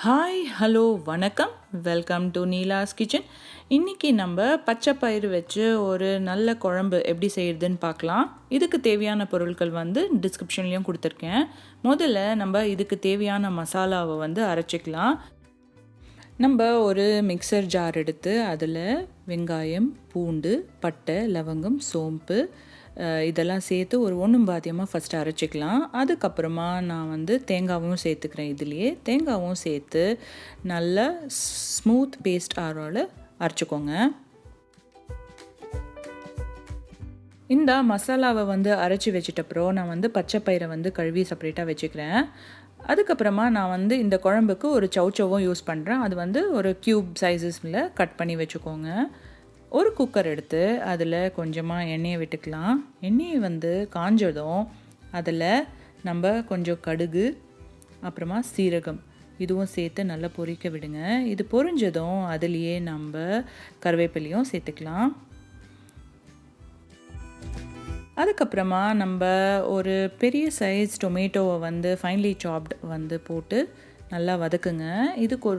Hi hello வணக்கம், welcome to Neela's kitchen. இன்றைக்கி நம்ம பச்சை பயிறு வச்சு ஒரு நல்ல குழம்பு எப்படி செய்கிறதுன்னு பார்க்கலாம். இதுக்கு தேவையான பொருட்கள் டிஸ்கிரிப்ஷன்லேயும் கொடுத்துருக்கேன். முதல்ல நம்ம இதுக்கு தேவையான மசாலாவை அரைச்சிக்கலாம். நம்ம ஒரு மிக்சர் ஜார் எடுத்து அதில் வெங்காயம், பூண்டு, பட்டை, லவங்கம், சோம்பு இதெல்லாம் சேர்த்து ஒரு ஒன்றும் பாத்தியமாக ஃபஸ்ட்டு அரைச்சிக்கலாம். அதுக்கப்புறமா நான் தேங்காவும் சேர்த்துக்கிறேன். இதுலேயே தேங்காவும் சேர்த்து நல்லா ஸ்மூத் பேஸ்ட் ஆரோவில் அரைச்சிக்கோங்க. இந்த மசாலாவை அரைச்சி வச்சிட்டப்புறம் நான் பச்சை பயிரை கழுவி செப்பரேட்டாக வச்சுக்கிறேன். அதுக்கப்புறமா நான் இந்த குழம்புக்கு ஒரு சௌச்சவும் யூஸ் பண்ணுறேன். அது ஒரு க்யூப் சைஸஸில் கட் பண்ணி வச்சுக்கோங்க. ஒரு குக்கர் எடுத்து அதில் கொஞ்சமாக எண்ணெயை விட்டுக்கலாம். எண்ணெயை காஞ்சதும் அதில் நம்ம கொஞ்சம் கடுகு, அப்புறமா சீரகம் இதுவும் சேர்த்து நல்லா பொரிக்க விடுங்க. இது பொரிஞ்சதும் அதுலேயே நம்ம கருவேப்பிலையும் சேர்த்துக்கலாம். அதுக்கப்புறமா நம்ம ஒரு பெரிய சைஸ் டொமேட்டோவை ஃபைன்லி சாப்டு போட்டு நல்லா வதக்குங்க. இதுக்கு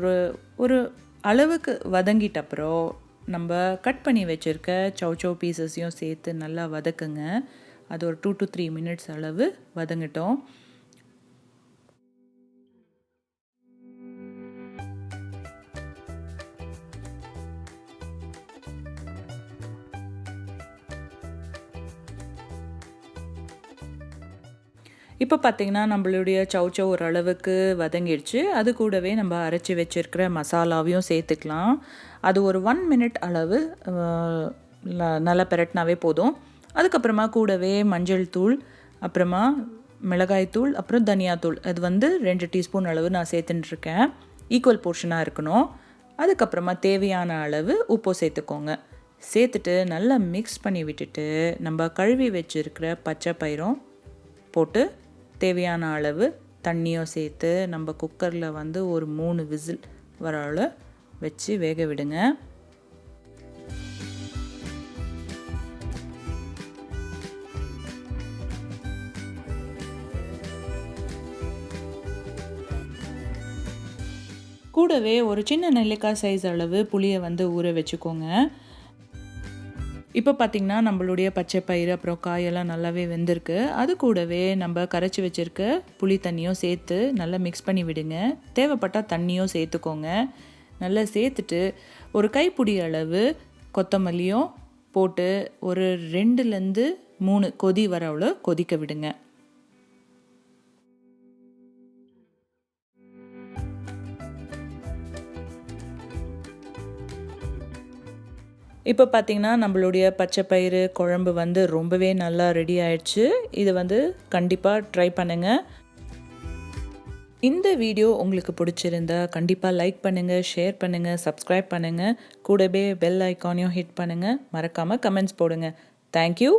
ஒரு அளவுக்கு வதங்கிட்டப்புறம் நம்ம கட் பண்ணி வச்சுருக்க சௌ பீசஸையும் சேர்த்து நல்லா வதக்குங்க. அது ஒரு 2 to 3 மினிட்ஸ் அளவு வதங்கட்டும். இப்போ பார்த்திங்கன்னா நம்மளுடைய சௌ ஓரளவுக்கு வதங்கிடுச்சு. அது கூடவே நம்ம அரைச்சி வச்சுருக்கிற மசாலாவையும் சேர்த்துக்கலாம். அது ஒரு 1 மினிட் அளவு நல்லா பெரட்டினாவே போதும். அதுக்கப்புறமா கூடவே மஞ்சள் தூள், அப்புறமா மிளகாய் தூள், அப்புறம் தனியாத்தூள் அது 2 டீஸ்பூன் அளவு நான் சேர்த்துட்டுருக்கேன். ஈக்குவல் போர்ஷனாக இருக்கணும். அதுக்கப்புறமா தேவையான அளவு உப்பு சேர்த்துக்கோங்க. சேர்த்துட்டு நல்லா மிக்ஸ் பண்ணி விட்டுட்டு நம்ம கழுவி வச்சுருக்கிற பச்சை பயிரும் போட்டு தேவையான அளவு தண்ணியும் சேர்த்து நம்ம குக்கரில் ஒரு 3 விசில் வர அளவு வச்சு வேக விடுங்க. கூடவே ஒரு சின்ன நெல்லிக்காய் சைஸ் அளவு புளியை ஊற வச்சுக்கோங்க. இப்போ பார்த்திங்கன்னா நம்மளுடைய பச்சை பயிறு அப்புறம் காயெல்லாம் நல்லாவே வெந்திருக்கு. அது கூடவே நம்ம கரைச்சி வச்சுருக்க புளி தண்ணியும் சேர்த்து நல்லா மிக்ஸ் பண்ணி விடுங்க. தேவைப்பட்டால் தண்ணியும் சேர்த்துக்கோங்க. நல்லா சேர்த்துட்டு ஒரு கைப்பிடி அளவு கொத்தமல்லியும் போட்டு ஒரு 2லேருந்து 3 கொதி வர அவ்வளோ கொதிக்க விடுங்க. இப்போ பார்த்திங்கன்னா நம்மளுடைய பச்சை பயிறு குழம்பு ரொம்பவே நல்லா ரெடி ஆயிடுச்சு. இது கண்டிப்பாக ட்ரை பண்ணுங்கள். இந்த வீடியோ உங்களுக்கு பிடிச்சிருந்தா கண்டிப்பாக லைக் பண்ணுங்கள், ஷேர் பண்ணுங்கள், சப்ஸ்கிரைப் பண்ணுங்கள். கூடவே பெல் ஐக்கானையும் ஹிட் பண்ணுங்கள். மறக்காமல் கமெண்ட்ஸ் போடுங்க. தேங்க்யூ.